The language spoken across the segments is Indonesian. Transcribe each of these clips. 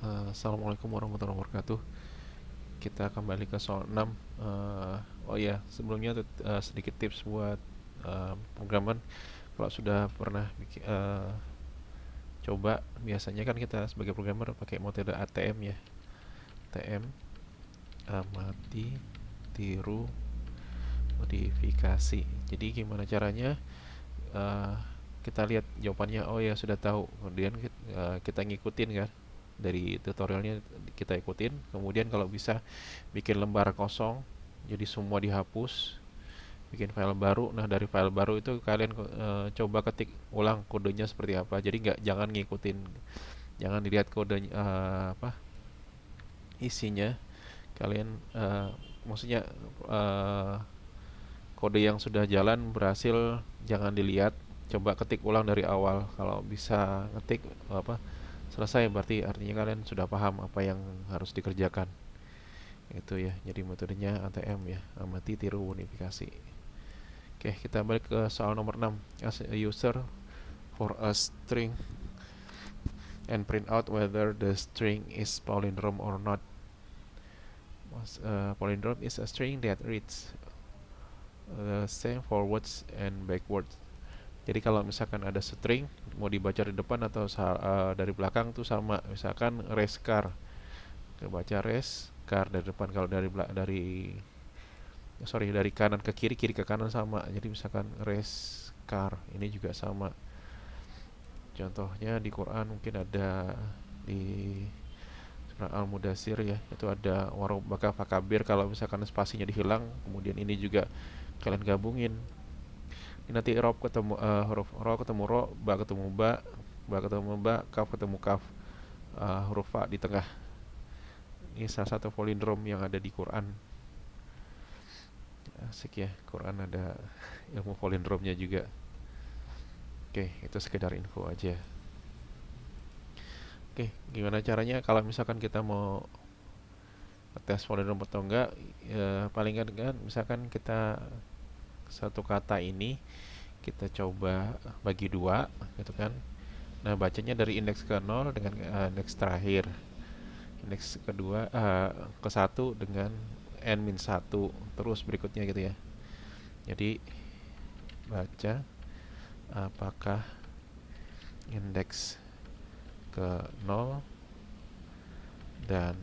Assalamualaikum warahmatullahi wabarakatuh. Kita kembali ke soal 6. Oh ya, sebelumnya sedikit tips buat programmer. Kalau sudah pernah coba, biasanya kan kita sebagai programmer pakai metode ATM ya. ATM, amati, tiru, modifikasi. Jadi gimana caranya? Eh, kita lihat jawabannya, oh ya sudah tahu. Kemudian kita ngikutin kan dari tutorialnya, kita ikutin. Kemudian kalau bisa bikin lembar kosong, jadi semua dihapus, bikin file baru. Nah, dari file baru itu kalian coba ketik ulang kodenya seperti apa. Jadi jangan ngikutin, jangan dilihat kodenya apa isinya. Kalian maksudnya eh, kode yang sudah jalan berhasil jangan dilihat, coba ketik ulang dari awal. Kalau bisa ngetik apa selesai, berarti artinya kalian sudah paham apa yang harus dikerjakan. Itu ya, jadi metodenya ATM ya, amati, tiru, unifikasi. Oke, kita balik ke soal nomor 6. As a user for a string and print out whether the string is palindrome or not. Palindrome is a string that reads the same forwards and backwards. Jadi kalau misalkan ada string mau dibaca di depan atau dari belakang tuh sama. Misalkan race car, baca race car dari depan. Kalau dari kanan ke kiri, kiri ke kanan sama. Jadi misalkan race car, ini juga sama. Contohnya di Quran mungkin ada di surah Al-Mudassir ya, itu ada warobaka fakabir. Kalau misalkan spasinya dihilang, kemudian ini juga kalian gabungin. Ini nanti rob ketemu huruf ro ketemu ro, ba ketemu ba ketemu ba, kaf ketemu kaf, huruf fa di tengah. Ini salah satu palindrom yang ada di Quran. Asik ya, Quran ada ilmu palindromnya juga. Oke, itu sekedar info aja. Oke, gimana caranya kalau misalkan kita mau tes palindrom atau enggak? Paling kan misalkan kita satu kata ini kita coba bagi dua gitu kan. Nah, bacanya dari indeks ke nol dengan indeks terakhir. Indeks kedua ke satu dengan n-1, terus berikutnya gitu ya. Jadi baca apakah indeks ke nol dan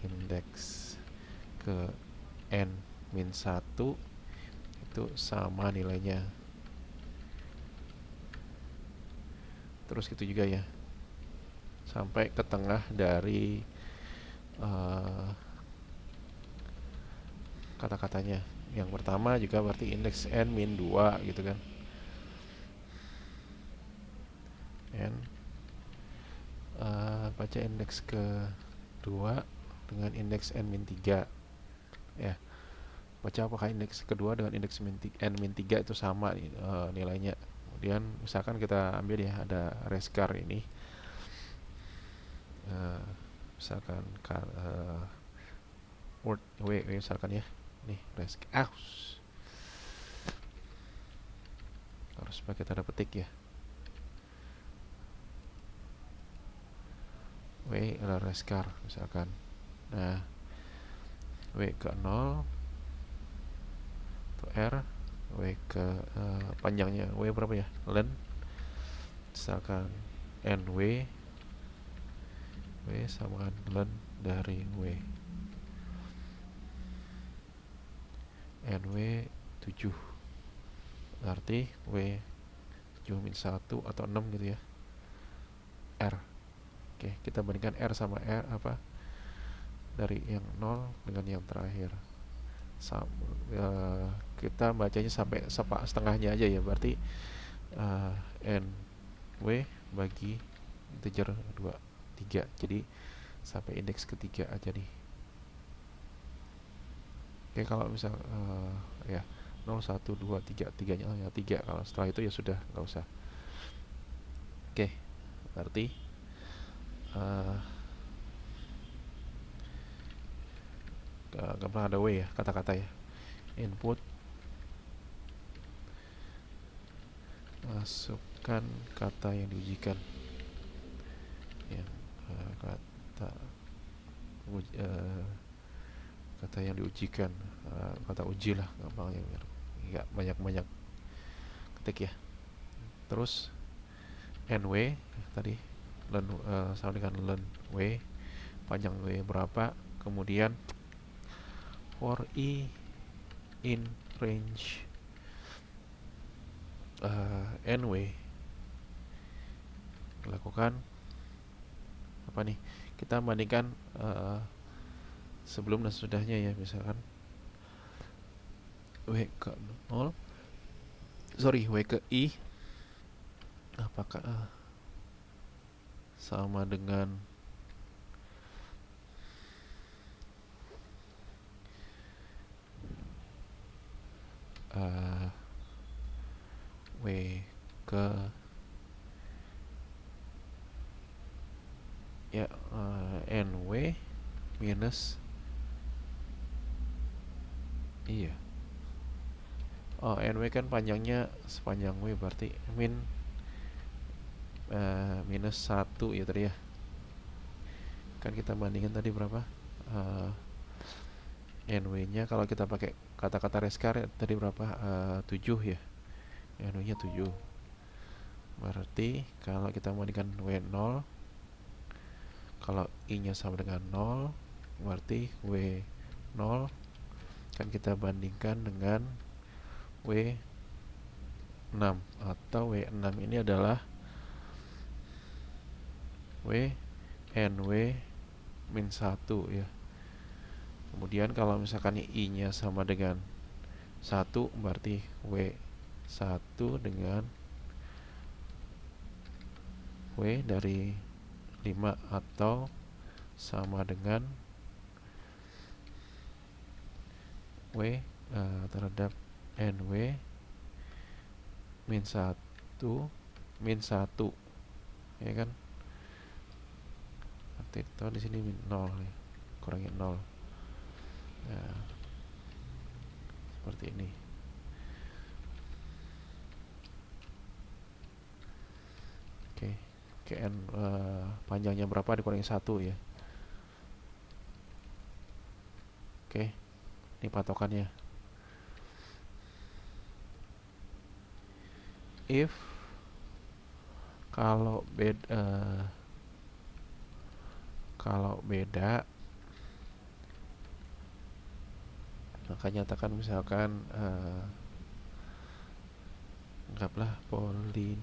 indeks ke n-1 itu sama nilainya. Terus gitu juga ya, sampai ke tengah dari kata-katanya. Yang pertama juga berarti indeks n-2 gitu kan. N baca indeks kedua dengan indeks n-3 ya. Baca apakah indeks kedua dengan indeks n-3 itu sama nilainya. Kemudian misalkan kita ambil ya, ada reskar ini. Misalkan word w misalkan ya. Nih reskar. Harus pakai tanda petik ya. W adalah reskar misalkan. Nah, W ke 0 atau R, W ke panjangnya W berapa ya? Len misalkan NW, W sama len dari W. NW 7 berarti W 7-1 atau 6 gitu ya. R. Oke, kita bandingkan R sama R apa? Dari yang 0 dengan yang terakhir. Kita bacanya sampai setengahnya aja ya. Berarti N W bagi integer 2 3. Jadi sampai indeks ketiga aja nih. Oke, kalau misal ya 0 1 2 3, tiganya ya 3. Kalau setelah itu ya sudah nggak usah. Oke, berarti nggak pernah ada W ya, kata-kata ya. Input, masukkan kata yang diujikan, yang kata kata kata yang diujikan, kata uji lah gampangnya, biar nggak banyak-banyak ketik ya. Terus nw tadi learn, sama dengan learn w, panjang w berapa, kemudian for i in range nw, lakukan apa nih, kita bandingkan sebelum dan sesudahnya ya. Misalkan w ke 0, w ke i apakah sama dengan w ke ya nw minus, iya, nw kan panjangnya sepanjang w, berarti minus 1 ya tadi ya. Kan kita bandingkan tadi berapa, nw nya kalau kita pakai kata-kata reskar tadi berapa, 7 ya, nw nya 7. Berarti kalau kita bandingkan w0, kalau i nya sama dengan 0, berarti w0 kan kita bandingkan dengan w6, atau w6 ini adalah nw min 1 ya. Kemudian kalau misalkan i nya sama dengan 1, berarti w1 dengan w dari 5, atau sama dengan w terhadap nw min 1 ya kan. Berarti itu di sini min 0 ya, kurangi 0. Nah, seperti ini. Oke, kn panjangnya berapa dikurangi 1 ya. Oke, ini patokannya. If kalau beda maka nyatakan, misalkan anggaplah polindrom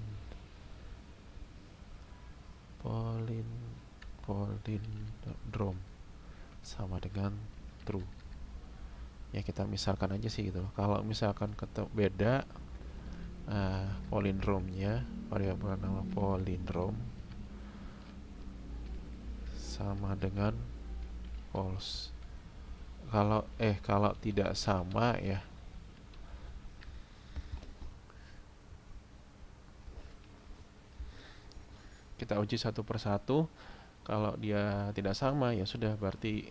sama dengan true ya. Kita misalkan aja sih gitu. Kalau misalkan beda polindromnya, variabel nama polindrom sama dengan false. Kalau tidak sama ya, kita uji satu persatu. Kalau dia tidak sama ya sudah, berarti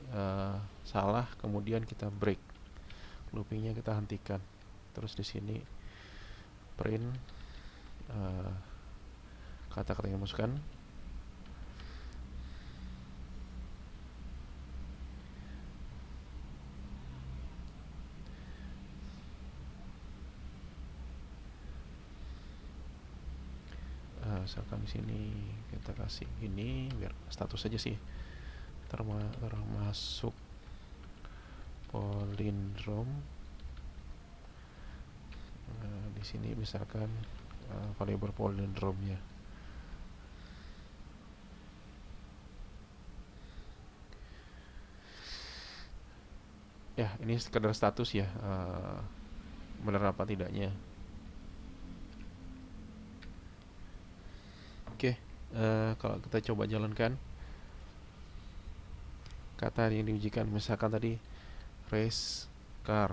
salah. Kemudian kita break, loopingnya kita hentikan. Terus di sini print kata-kata yang dimasukkan. Misalkan di sini kita kasih ini biar status aja sih, termasuk polindrom. Di sini misalkan variabel polindromnya. Ya, ini sekedar status ya, benar apa tidaknya. Oke, kalau kita coba jalankan kata yang diujikan, misalkan tadi race car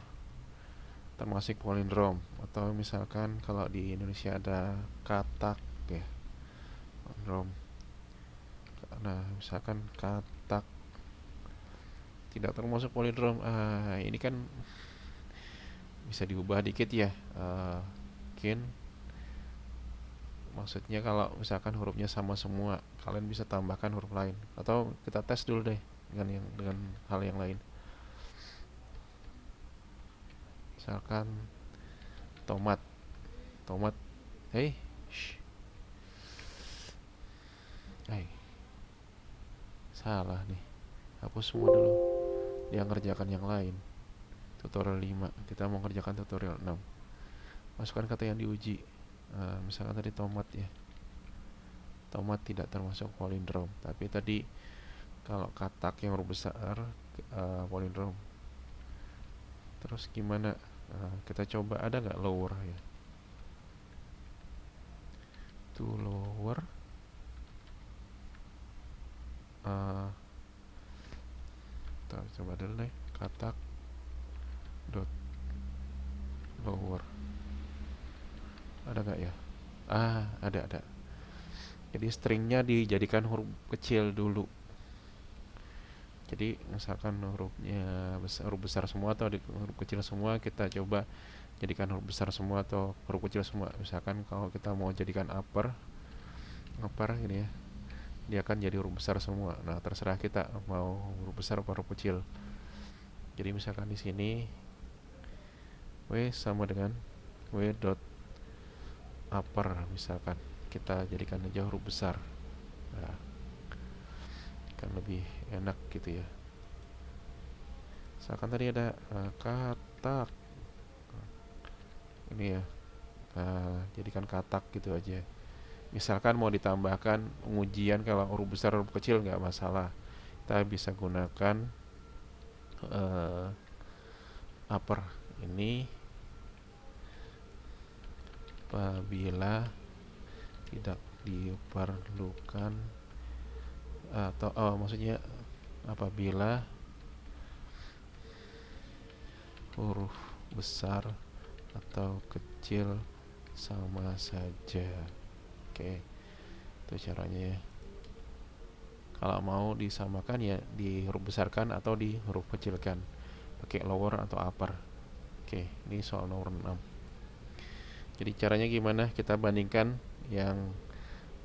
termasuk polindrom, atau misalkan kalau di Indonesia ada katak ya, polindrom. Nah, misalkan katak tidak termasuk polindrom, ini kan bisa diubah dikit ya, mungkin Maksudnya kalau misalkan hurufnya sama semua, kalian bisa tambahkan huruf lain. Atau kita tes dulu deh dengan hal yang lain. Misalkan tomat. Tomat. Hei, shh. Hai, salah nih. Hapus semua dulu. Dia ngerjakan yang lain. Tutorial 5. Kita mau ngerjakan tutorial 6. Masukkan kata yang diuji. Misalkan tadi tomat ya. Tomat tidak termasuk palindrom. Tapi tadi kalau katak yang huruf besar palindrom. Terus gimana? Kita coba, ada nggak lower ya? To lower. Kita coba dulu deh. Katak dot lower. Ada nggak ya? Ada. Jadi stringnya dijadikan huruf kecil dulu. Jadi misalkan hurufnya huruf besar semua atau huruf kecil semua, kita coba jadikan huruf besar semua atau huruf kecil semua. Misalkan kalau kita mau jadikan upper ini ya, dia akan jadi huruf besar semua. Nah, terserah kita mau huruf besar atau huruf kecil. Jadi misalkan di sini W sama dengan W dot upper, misalkan kita jadikan aja huruf besar. Nah, kan lebih enak gitu ya. Misalkan tadi ada katak ini ya, jadikan katak gitu aja. Misalkan mau ditambahkan pengujian kalau huruf besar huruf kecil nggak masalah, kita bisa gunakan upper ini apabila tidak diperlukan, atau maksudnya apabila huruf besar atau kecil sama saja. Oke, itu caranya ya. Kalau mau disamakan ya di huruf besarkan atau di huruf kecilkan, pakai lower atau upper. Oke, ini soal nomor 6. Jadi caranya gimana? Kita bandingkan yang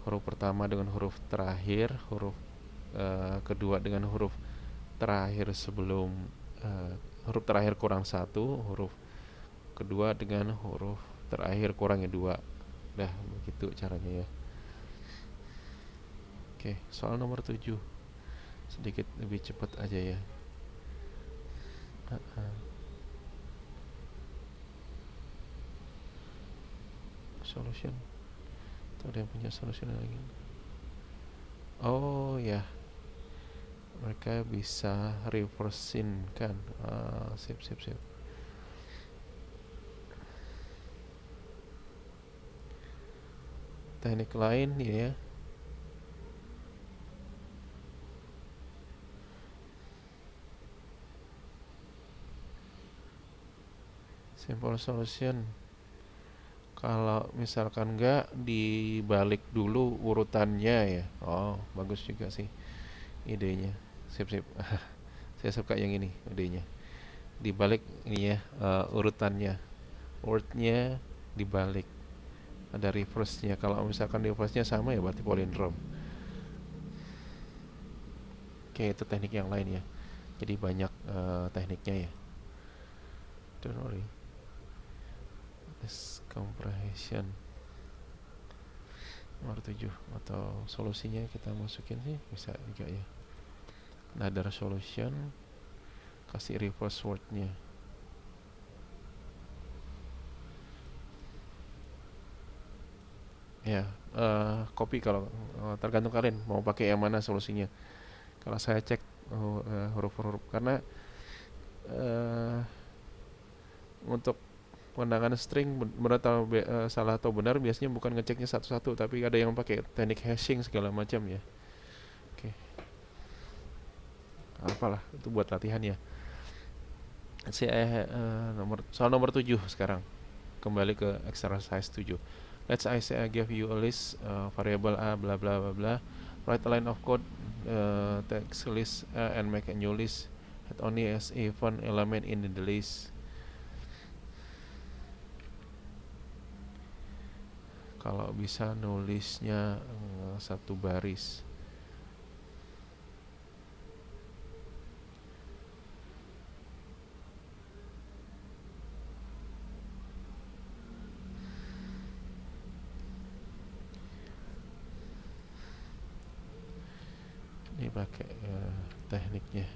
huruf pertama dengan huruf terakhir, huruf kedua dengan huruf terakhir sebelum huruf terakhir kurang 1, huruf kedua dengan huruf terakhir kurangnya 2. Dah, begitu caranya ya. Oke, soal nomor 7 sedikit lebih cepat aja ya. Solution. Tuh, ada yang punya solution lagi. Oh ya, mereka bisa reverse-in kan. Sip. Teknik lain ya. Simple solution. Kalau misalkan enggak, dibalik dulu urutannya ya. Oh, bagus juga sih idenya. Sip. Saya suka yang ini idenya. Dibalik ini ya, urutannya. Wordnya dibalik. Ada reverse-nya. Kalau misalkan reverse-nya sama ya berarti palindrom. Oke, itu teknik yang lain ya. Jadi banyak tekniknya ya. Don't worry. This comprehension nomor 7, atau solusinya kita masukin sih bisa juga ya. Another solution, kasih reverse word-nya. Ya, copy kalau tergantung kalian mau pakai yang mana solusinya. Kalau saya cek huruf-huruf karena untuk kewenangan string benar atau salah atau benar biasanya bukan ngeceknya satu-satu, tapi ada yang pakai teknik hashing segala macam ya. Oke. Apalah, itu buat latihan ya. Soal nomor 7 sekarang. Kembali ke exercise 7. Let's say I give you a list variable a bla bla bla bla. Write a line of code text list and make a new list that only has one element in the list. Kalau bisa nulisnya satu baris. Ini pakai tekniknya.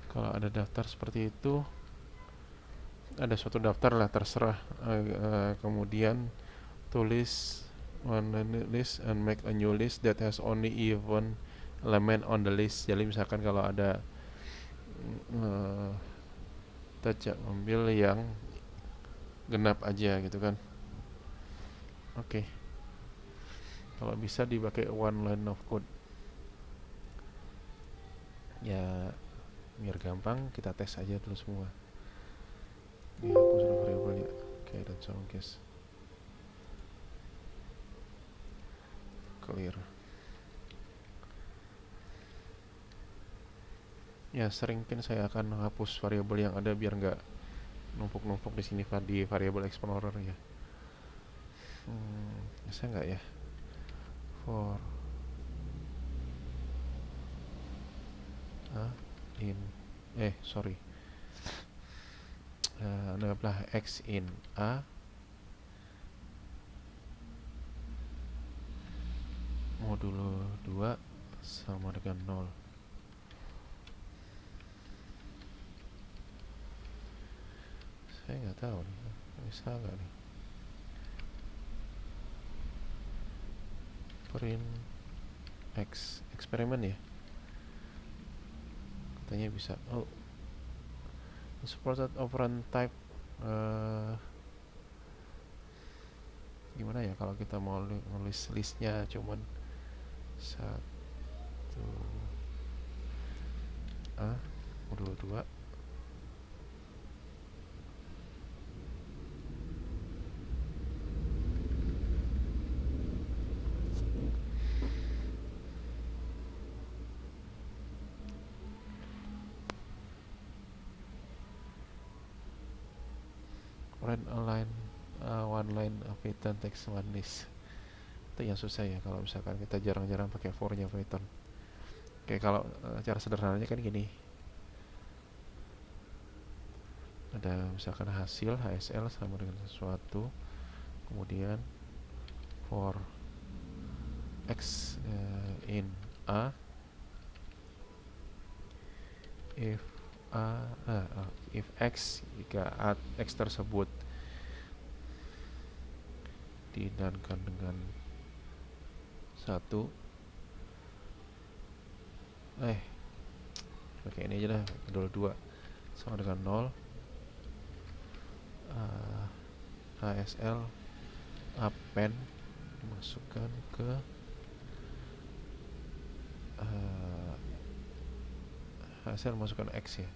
Kalau ada daftar seperti itu, ada suatu daftar lah, terserah. Kemudian tulis one list and make a new list that has only even element on the list. Jadi misalkan kalau ada kita ambil yang genap aja gitu kan. Oke. Kalau bisa dipakai one line of code. Ya biar gampang kita tes aja dulu semua. Ya hapus dulu variabel ya. Oke, dan so guys. Clear. Ya sering kan saya akan hapus variabel yang ada biar nggak numpuk-numpuk di sini di variabel explorer ya. Bisa nggak ya? For in sorry. Anggaplah x in a modulo 2 sama dengan 0. Saya nggak tahu nih, bisa nggak nih? Print x eksperimen ya, katanya bisa. Oh, supported operand type. Gimana ya kalau kita mau nulis listnya cuman 1 modulo 2 print align one line of Python text one list. Itu yang susah ya kalau misalkan kita jarang-jarang pakai for-nya Python. Oke, kalau cara sederhananya kan gini. Ada misalkan hasil HSL sama dengan sesuatu, kemudian for x in a if x, jika x tersebut dinankan dengan 1, pakai ini aja dah, modulo 2 sama dengan 0, HSL append masukkan ke HSL masukkan x ya,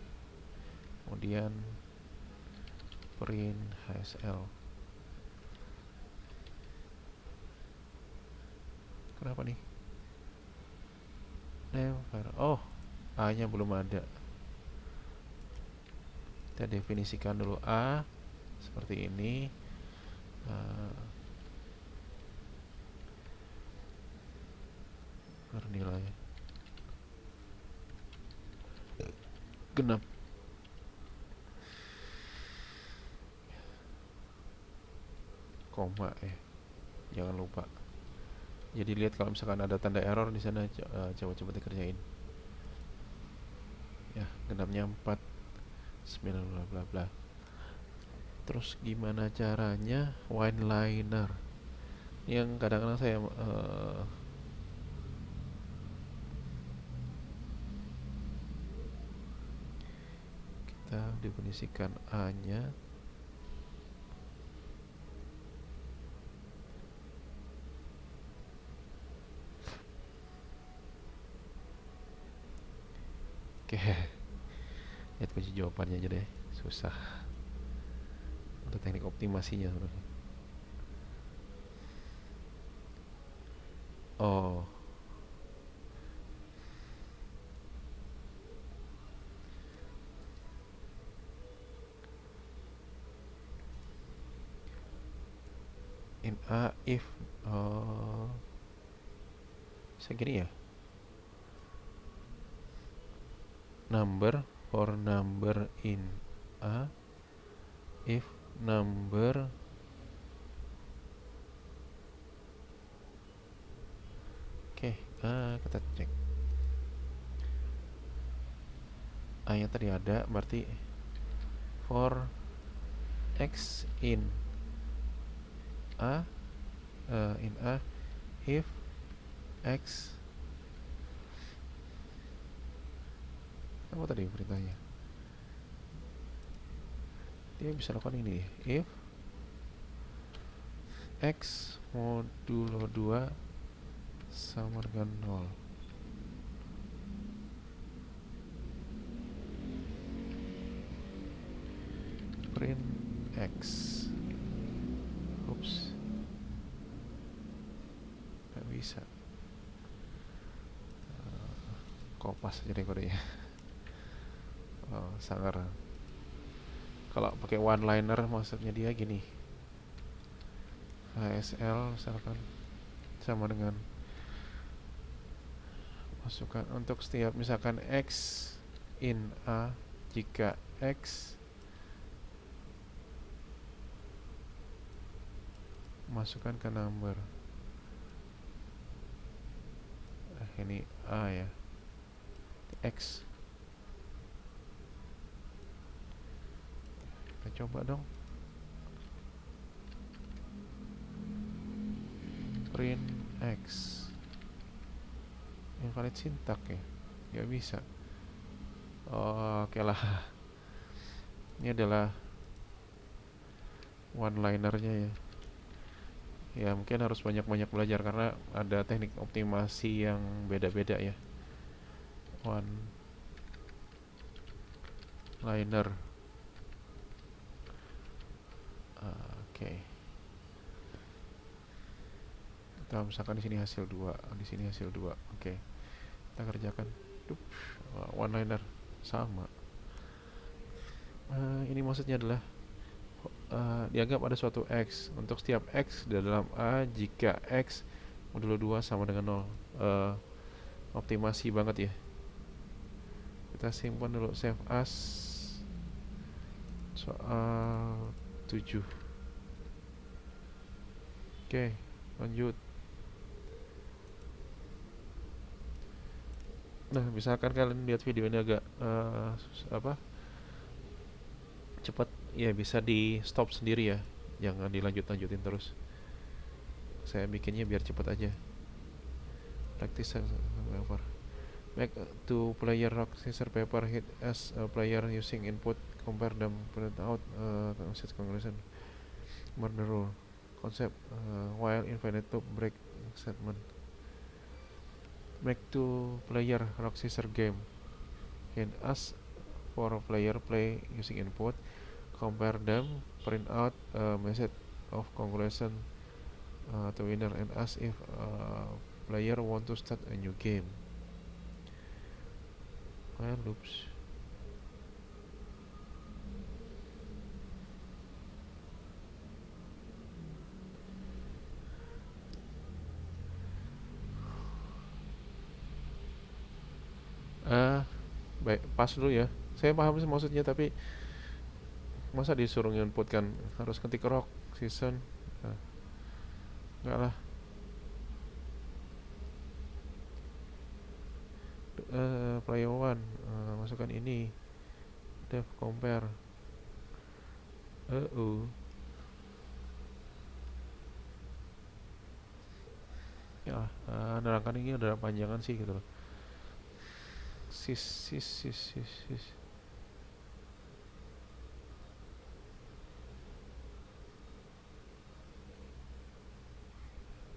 kemudian print HSL. Kenapa nih? Never. Oh, A nya belum ada. Kita definisikan dulu A seperti ini. Bernilai genap. Koma jangan lupa. Jadi lihat kalau misalkan ada tanda error di sana, coba dikerjain. Ya, genapnya 4, 9 bla bla bla. Terus gimana caranya one liner? Yang kadang-kadang saya kita definisikan A-nya lihat kunci jawabannya aja deh, susah untuk teknik optimasinya sebenarnya. Oh, in a if oh segini ya. Number for number in a if number. Oke, kita cek. A nya tadi ada, berarti for x a in a if x apa tadi perintahnya, dia bisa lakukan ini, if x modulo 2 sama dengan 0. Print x. Ups, nggak bisa. Kopas aja deh kodenya. Oh, sangar. Kalau pakai one liner maksudnya dia gini, HSL misalkan sama dengan masukkan untuk setiap misalkan x in a, jika x masukkan ke number, ini a ya, x. Kita coba dong, print x. Invalid syntax ya, nggak bisa. Oh, oke lah. Ini adalah one linernya ya. Ya mungkin harus banyak-banyak belajar karena ada teknik optimasi yang beda-beda ya. One liner. Oke. Kita misalkan di sini hasil 2, di sini hasil 2. Oke. Kita kerjakan. One liner sama. Ini maksudnya adalah dianggap ada suatu x untuk setiap x di dalam a jika x modulo 2 sama dengan 0. Optimasi banget ya. Kita simpan dulu, save as soal 7. Oke, lanjut. Nah, misalkan kalian lihat video ini agak cepat, ya bisa di stop sendiri ya, jangan dilanjutin terus. Saya bikinnya biar cepat aja. Practice paper. Make two player rock scissors paper hit as a player using input, compare them, print out set conclusion. Murder rule concept while infinite loop break statement. Make two player rock scissors game. Hit as for a player play using input, compare them, print out a message of conclusion to winner, and ask if player want to start a new game. While loops. Baik, pas dulu ya. Saya paham sih maksudnya, tapi masa disuruh input kan harus ketik rock season. Enggak lah. Player one, masukkan ini, def compare. Ya, nerangkan ini udah panjangan sih gitu loh. Sis.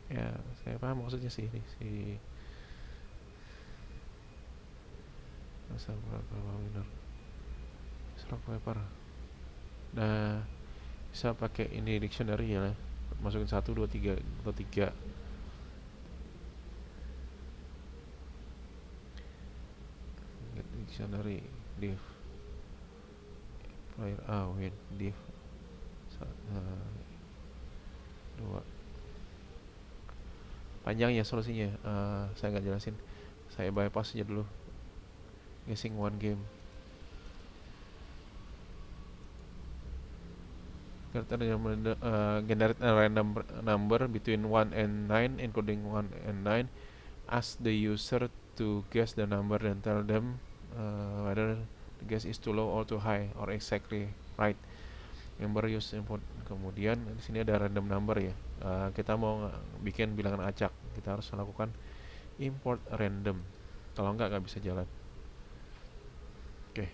Ya, saya paham maksudnya sih ini si asal berapa winner rock paper. Nah, bisa pakai ini dictionary ya, masukin 1 2 3 atau 3. dictionary div player with div 2. Panjang ya solusinya. Saya nggak jelasin, saya bypass aja dulu. Guessing one game. Generate a random number between 1 and 9 including 1 and 9. Ask the user to guess the number and tell them whether the guess is too low or too high or exactly right. Member use input. Kemudian di sini ada random number ya. Kita mau bikin bilangan acak, kita harus melakukan import random. Kalau nggak bisa jalan. Oke.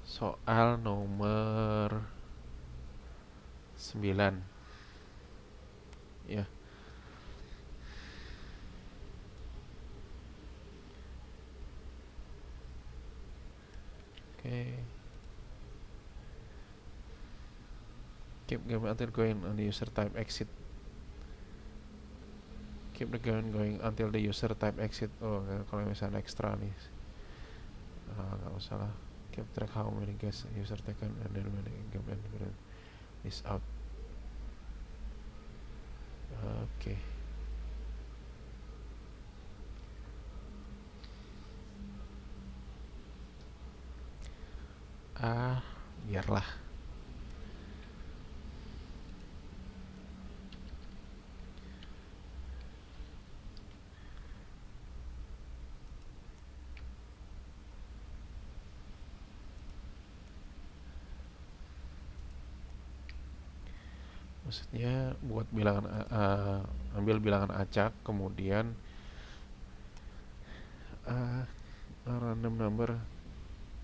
Soal nomor 9 ya. Oke. Keep game until going on the user type exit. Keep the game going until the user type exit. Oh, kalau misalnya ekstra nih, nggak masalah. Keep track how many guess user taken and then when the game end is out. Oke. Biarlah. Maksudnya buat bilangan ambil bilangan acak, kemudian random number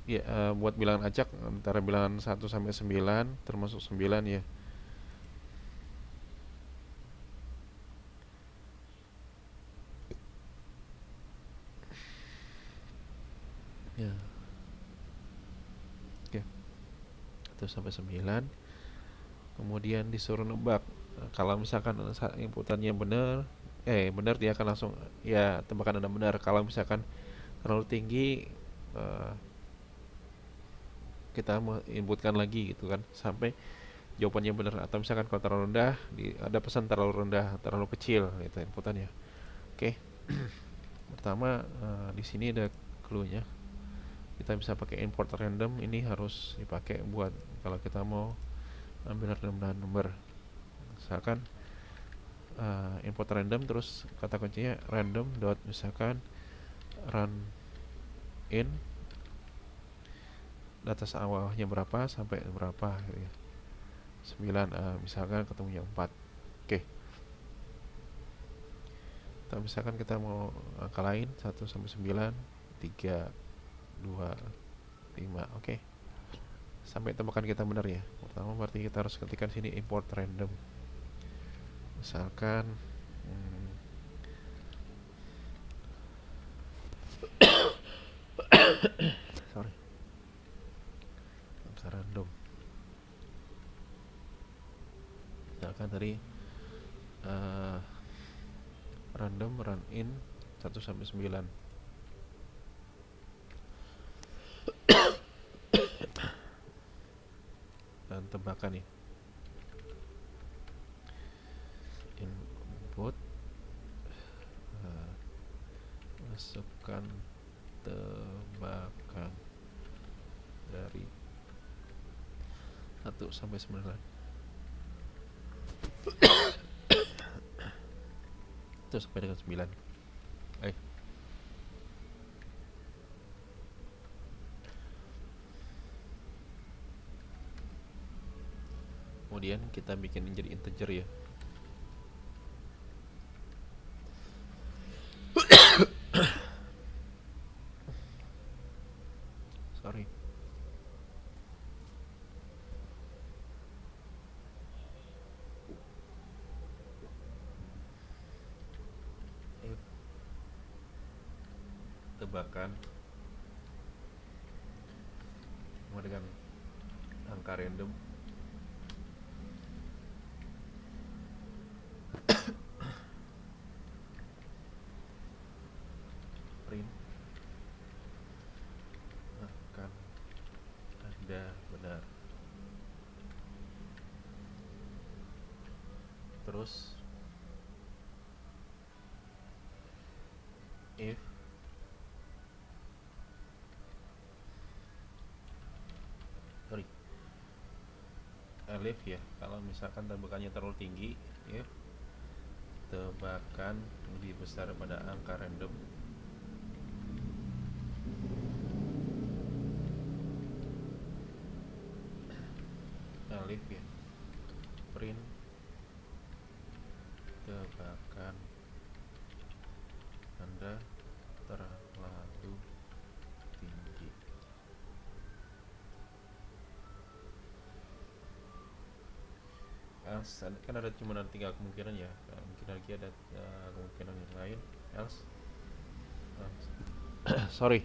ya, buat bilangan acak antara bilangan 1 sampai 9 termasuk 9 ya. Ya. Oke. 1 sampai 9. Kemudian disuruh nebak. Kalau misalkan inputannya benar, benar, dia akan langsung ya tebakan Anda benar. Kalau misalkan terlalu tinggi, kita mau inputkan lagi gitu kan sampai jawabannya benar. Atau misalkan kalau terlalu rendah, ada pesan terlalu rendah, terlalu kecil gitu inputannya. Oke. Pertama, di sini ada clue-nya. Kita bisa pakai import random. Ini harus dipakai buat kalau kita mau ambil random number. Misalkan import random, terus kata kuncinya random dot misalkan run in data awalnya berapa sampai berapa gitu ya. 9, misalkan ketemunya 4. Oke. Atau misalkan kita mau angka lain 1 sampai 9, 3, 2, 5. Oke. Sampai tebakan kita benar ya. Pertama berarti kita harus ketikkan sini import random. Misalkan sorry, angka random. Misalkan tadi random run in 1 sampai 9. Dan tebakan nih. Input, masukkan tebakan dari 1 sampai 9. Itu sampai dengan 9. Kemudian kita bikin jadi integer ya. Sorry. Tebakan dengan angka random print terus if sorry elif ya, kalau misalkan tebakannya terlalu tinggi, if tebakan lebih besar pada angka random, elif ya, print tebakan Anda terlalu tinggi. Else kan ada cuma ada 3 kemungkinan ya, mungkin lagi ada kemungkinan yang lain. Else sorry,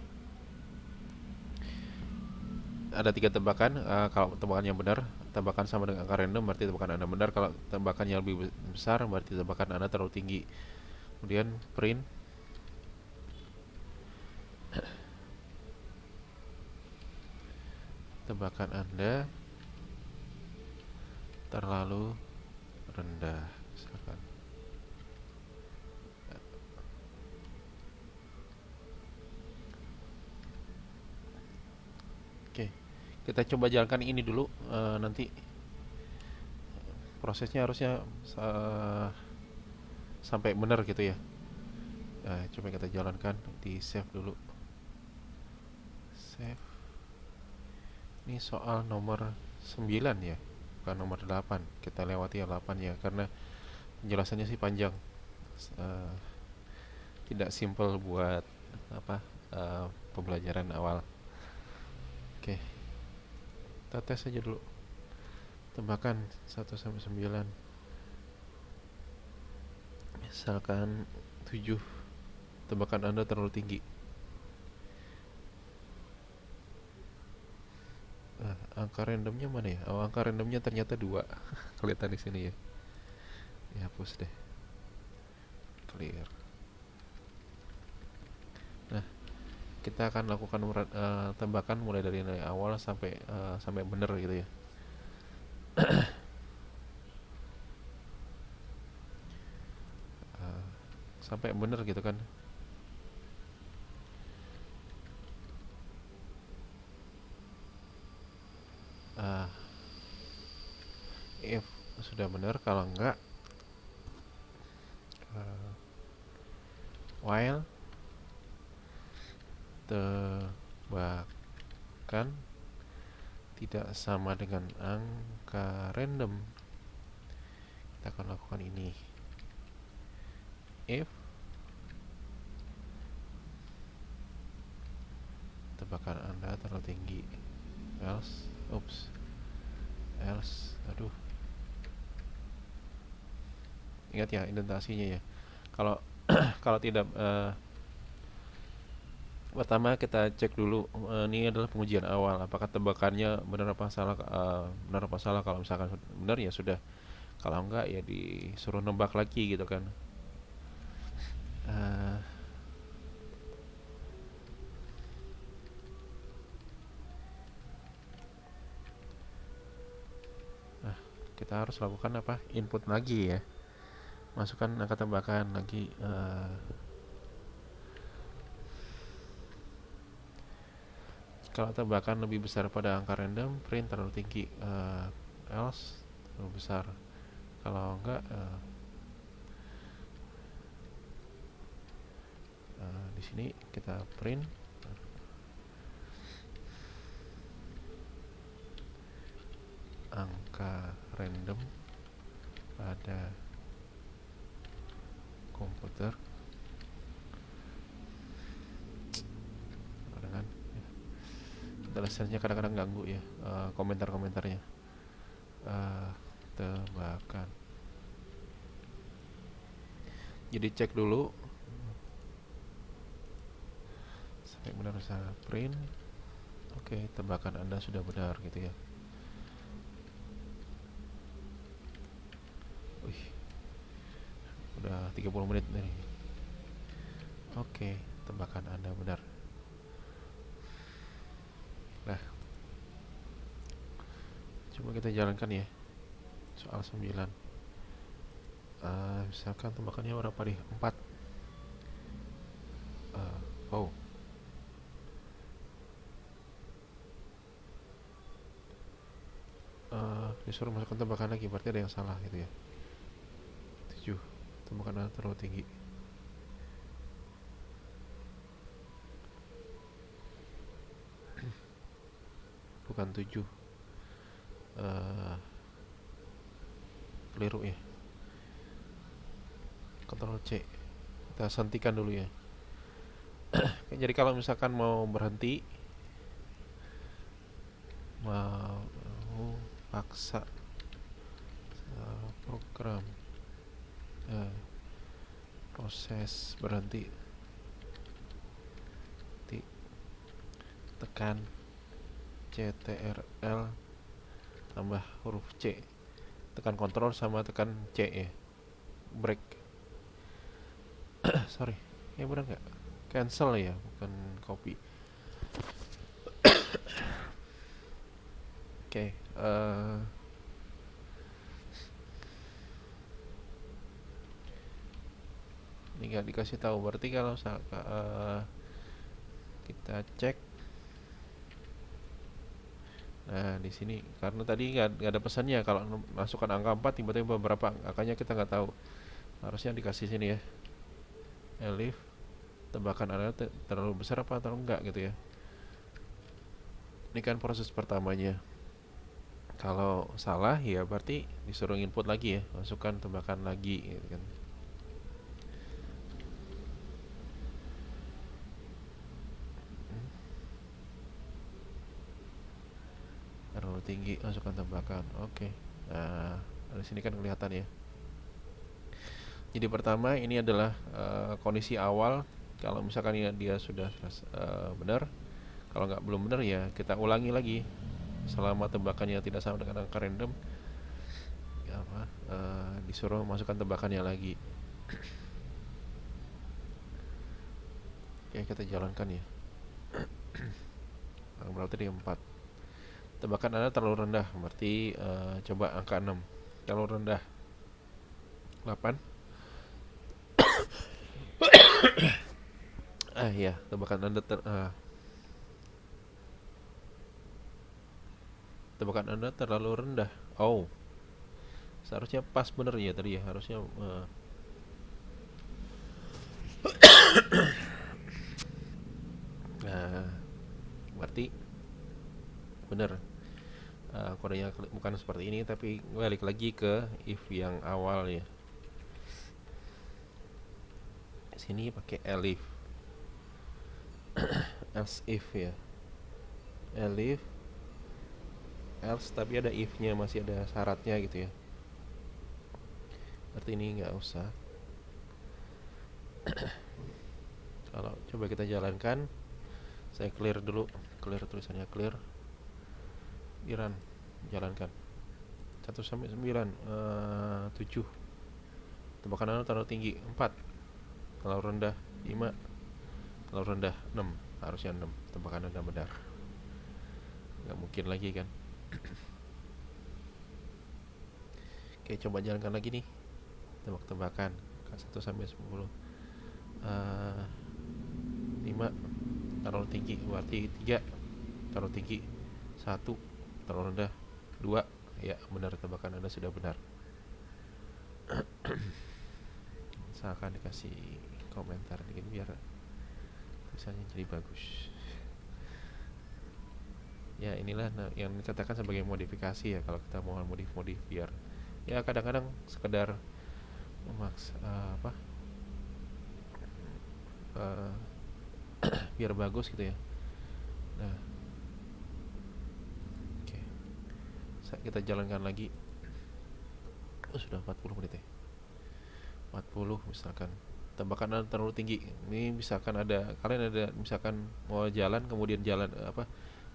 ada 3 tebakan. Kalau tebakannya benar, tebakan sama dengan angka random, berarti tebakan Anda benar. Kalau tebakannya lebih besar, berarti tebakan Anda terlalu tinggi. Kemudian print tebakan Anda terlalu rendah, misalkan. Oke, kita coba jalankan ini dulu. Nanti prosesnya harusnya sampai benar gitu ya. Coba kita jalankan, di save dulu. Save. Ini soal nomor 9 ya, bukan nomor 8. Kita lewati yang 8 ya, karena penjelasannya sih panjang. Tidak simple buat pembelajaran awal. Oke, kita tes aja dulu. Tebakan 1 sampai 9. Misalkan 7. Tebakan Anda terlalu tinggi. Angka randomnya mana ya? Oh, angka randomnya ternyata 2. Kelihatan di sini ya. Ya, hapus deh. Clear. Nah, kita akan lakukan tebakan mulai dari nilai awal sampai benar gitu ya. Sampai benar gitu kan. If sudah benar, kalau enggak while tebakan tidak sama dengan angka random, kita akan lakukan ini. If tebakan Anda terlalu tinggi, else aduh, ingat ya indentasinya ya. Kalau kalau tidak, pertama kita cek dulu, ini adalah pengujian awal, apakah tebakannya benar apa salah. Kalau misalkan benar ya sudah, kalau enggak ya disuruh nebak lagi gitu kan. Kita harus lakukan input lagi ya, masukkan angka tebakan lagi. Kalau tebakan lebih besar pada angka random, print terlalu tinggi. Else terlalu besar. Kalau enggak, di sini kita print angka random pada komputer dengan tulisannya kadang-kadang ganggu ya, komentar-komentarnya. Tebakan, jadi cek dulu sampai benar. Saya print. Oke, tebakan Anda sudah benar gitu ya. Wih, udah 30 menit nih. Oke, tebakan Anda benar. Nah, coba kita jalankan ya soal 9. Misalkan tembakannya berapa nih? 4. Oh, disuruh masukkan tembakan lagi, berarti ada yang salah gitu ya. 7. Tembakan Anda terlalu tinggi. Bukan 7. eh Keliru ya. Ctrl C. Kita hentikan dulu ya. Jadi kalau misalkan mau berhenti, mau paksa program, proses berhenti, tekan CTRL tambah huruf C, tekan kontrol sama tekan C ya, break. Sorry, ya benar nggak? Cancel ya, bukan copy. Oke, ini nggak dikasih tahu, berarti kalau kita cek. Nah, di sini karena tadi nggak ada pesannya, kalau masukkan angka 4 tiba-tiba berapa angkanya kita nggak tahu. Harusnya dikasih sini ya. Elif, tebakan Anda terlalu besar apa atau enggak gitu ya. Ini kan proses pertamanya. Kalau salah ya berarti disuruh input lagi ya, masukkan tebakan lagi gitu kan. Terlalu tinggi, masukkan tebakan. Oke. Nah, dari sini kan kelihatan ya. Jadi pertama ini adalah kondisi awal. Kalau misalkan dia sudah benar, kalau nggak belum benar ya kita ulangi lagi. Selama tebakannya tidak sama dengan angka random, disuruh masukkan tebakannya lagi. Oke, kita jalankan ya. Berarti di 4. Tebakan Anda terlalu rendah, berarti coba angka 6. Terlalu rendah 8. Ya, tebakan Anda terlalu rendah. Oh, seharusnya pas bener ya tadi ya, harusnya berarti bener. Kodenya bukan seperti ini, tapi balik lagi ke if yang awal ya. Sini pakai elif, else if ya, elif else tapi ada if-nya, masih ada syaratnya gitu ya. Berarti ini nggak usah. Kalau coba kita jalankan, saya clear dulu, clear tulisannya clear, run, jalankan. 1 sampai 9, 7. Tebakan Anda terlalu tinggi. 4. Terlalu rendah. 5. Terlalu rendah. 6. Harusnya 6. Tebakan Anda benar. Nggak mungkin lagi kan. Oke, coba jalankan lagi nih. Tebak-tebakan 1 sampai 10. 5. Terlalu tinggi, berarti 3. Terlalu tinggi. 1. Terlalu rendah. 2. Ya, benar, tebakan Anda sudah benar. Saya akan dikasih komentar dikit biar tulisannya jadi bagus. Ya, inilah yang dikatakan sebagai modifikasi ya, kalau kita mau modif biar ya kadang-kadang sekedar biar bagus gitu ya. Nah, oke. Kita jalankan lagi. Sudah 40 menit ya. 40 misalkan. Tebakan Anda terlalu tinggi. Ini misalkan kalian ada misalkan mau jalan kemudian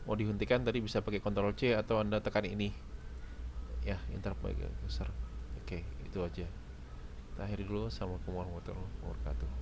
mau dihentikan, tadi bisa pakai Ctrl C atau Anda tekan ini. Ya, interval besar. Oke, itu aja. Kita akhiri dulu. Assalamualaikum warahmatullahi wabarakatuh.